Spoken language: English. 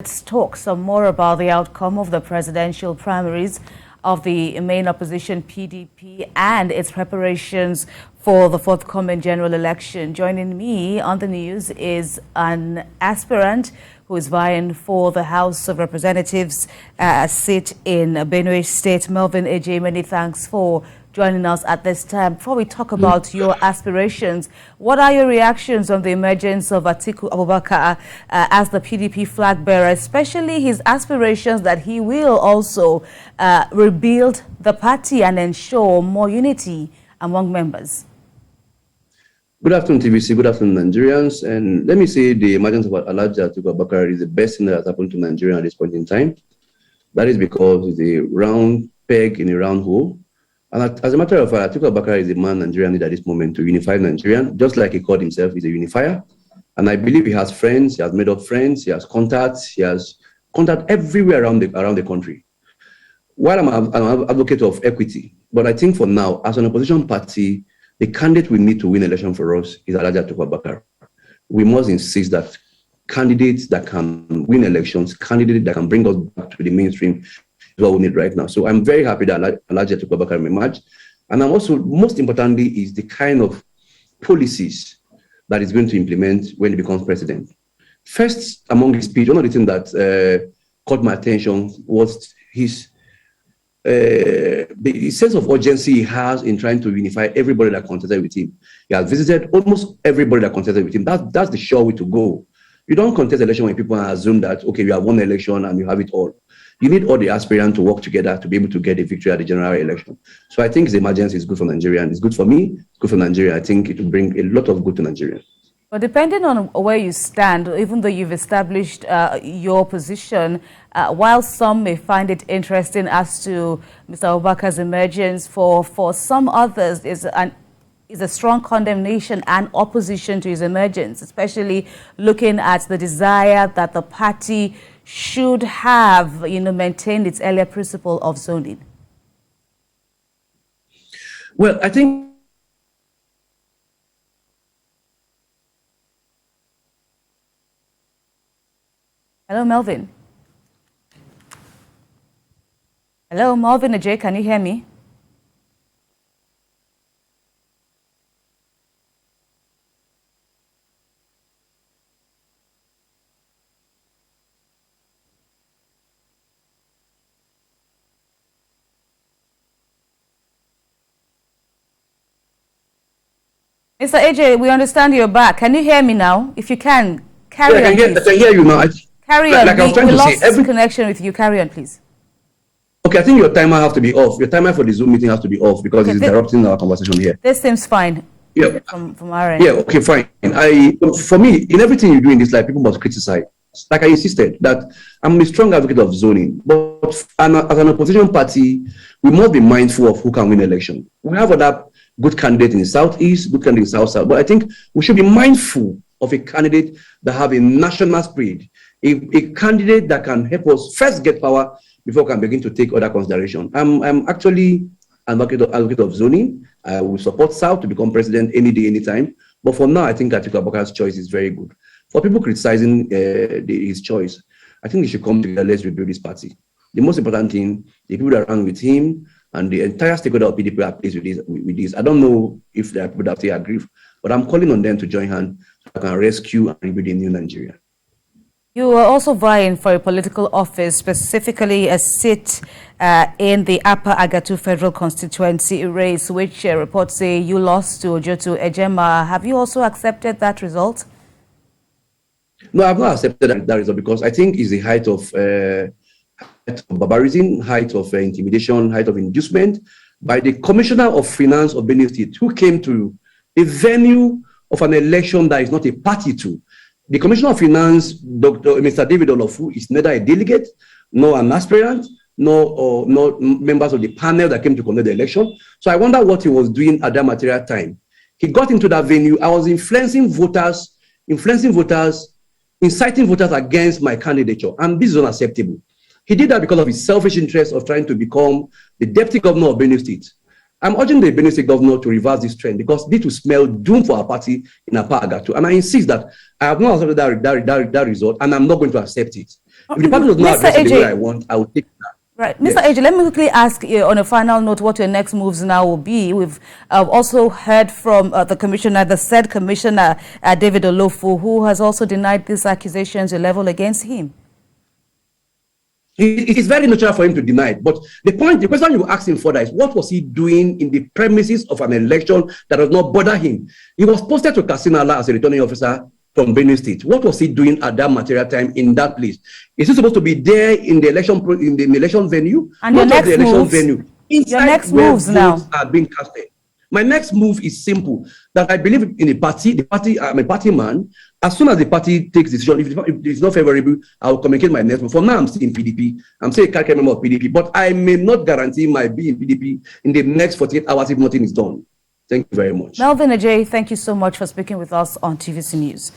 Let's talk some more about the outcome of the presidential primaries of the main opposition PDP and its preparations for the forthcoming general election. Joining me on the news is an aspirant who is vying for the House of Representatives seat in Benue State. Melvin AJ, many thanks for joining us at this time. Before we talk about your aspirations, what are your reactions on the emergence of Atiku Abubakar as the PDP flag bearer, especially his aspirations that he will also rebuild the party and ensure more unity among members? Good afternoon, TVC. Good afternoon, Nigerians. And let me say the emergence of Alhaji Atiku Abubakar is the best thing that has happened to Nigeria at this point in time. That is because it's a round peg in a round hole. And as a matter of fact, Atiku Abubakar is a man Nigeria need at this moment to unify Nigeria, just like he called himself, he's a unifier. And I believe he has friends, he has made up friends, he has contacts everywhere around the country. While I'm an advocate of equity, but I think for now, as an opposition party, the candidate we need to win election for us is Alhaji Atiku Abubakar. We must insist that candidates that can win elections, candidates that can bring us back to the mainstream, what we need right now. So I'm very happy that Alhaji Atiku Abubakar may emerge. And I'm also, most importantly, is the kind of policies that he's going to implement when he becomes president. First, among his speech, one of the things that caught my attention was his the sense of urgency he has in trying to unify everybody that contested with him. He has visited almost everybody that contested with him. That's the sure way to go. You don't contest election when people assume that, okay, you have won the election and you have it all. You need all the aspirants to work together to be able to get a victory at the general election. So I think his emergence is good for Nigeria, and it's good for me, it's good for Nigeria. I think it will bring a lot of good to Nigeria. But depending on where you stand, even though you've established your position, while some may find it interesting as to Mr. Abubakar's emergence, for some others is a strong condemnation and opposition to his emergence, especially looking at the desire that the party should have, maintained its earlier principle of zoning. Well, I think Hello, Melvin. Hello, Melvin Ajay, can you hear me? Mr. AJ, we understand you're back. Can you hear me now? If you can, carry on, I can hear you now. Carry on. We lost connection with you. Carry on, please. Okay, I think your timer has to be off. Your timer for the Zoom meeting has to be off because it's interrupting our conversation here. This seems fine. Yeah. From our end. Yeah, okay, fine. For me, in everything you do in this life, people must criticize. Like I insisted that I'm a strong advocate of zoning, but as an opposition party, we must be mindful of who can win election. We have other good candidates in the southeast, good candidates in the south, but I think we should be mindful of a candidate that have a national spirit, a candidate that can help us first get power before we can begin to take other consideration. I'm actually an advocate of zoning. I will support South to become president any day, anytime. But for now, I think Atiku Abubakar's choice is very good. For people criticizing his choice, I think they should come together. Let's rebuild this party. The most important thing, the people that run with him and the entire stakeholder of PDP are pleased with this. I don't know if there are people that say agree, but I'm calling on them to join hands so I can rescue and rebuild a new Nigeria. You are also vying for a political office, specifically a seat in the Upper Agatu Federal Constituency race, which reports say you lost to Ojoto Ejema. Have you also accepted that result? No, I've not accepted that result because I think it's the height of barbarism, height of intimidation, height of inducement by the Commissioner of Finance of Benue State, who came to a venue of an election that is not a party to. The Commissioner of Finance, Mr. David Olofu, is neither a delegate, nor an aspirant, nor members of the panel that came to conduct the election. So I wonder what he was doing at that material time. He got into that venue. I was influencing voters, inciting voters against my candidature, and this is unacceptable. He did that because of his selfish interest of trying to become the deputy governor of Benue State. I'm urging the Benue State governor to reverse this trend because this will smell doom for our party in Apagato. And I insist that I have not accepted that result, and I'm not going to accept it. If the party does not address it the way I want, I will take that. Right. Mr. Eje, let me quickly ask you on a final note what your next moves now will be. We've also heard from the commissioner, the said commissioner, David Olofu, who has also denied these accusations you level against him. It is very natural for him to deny it. But the question you asked him further is, what was he doing in the premises of an election that does not bother him? He was posted to Kasinala as a returning officer from Benue State. What was he doing at that material time in that place? Is he supposed to be there in the election venue? And your next moves? Your next moves now are being casted. My next move is simple. That I believe in I'm a party man. As soon as the party takes decision, if it's not favorable, I will communicate my next move. For now, I'm still in PDP. I'm still a card member of PDP, but I may not guarantee my being in PDP in the next 48 hours if nothing is done. Thank you very much. Melvin Ajay, thank you so much for speaking with us on TVC News.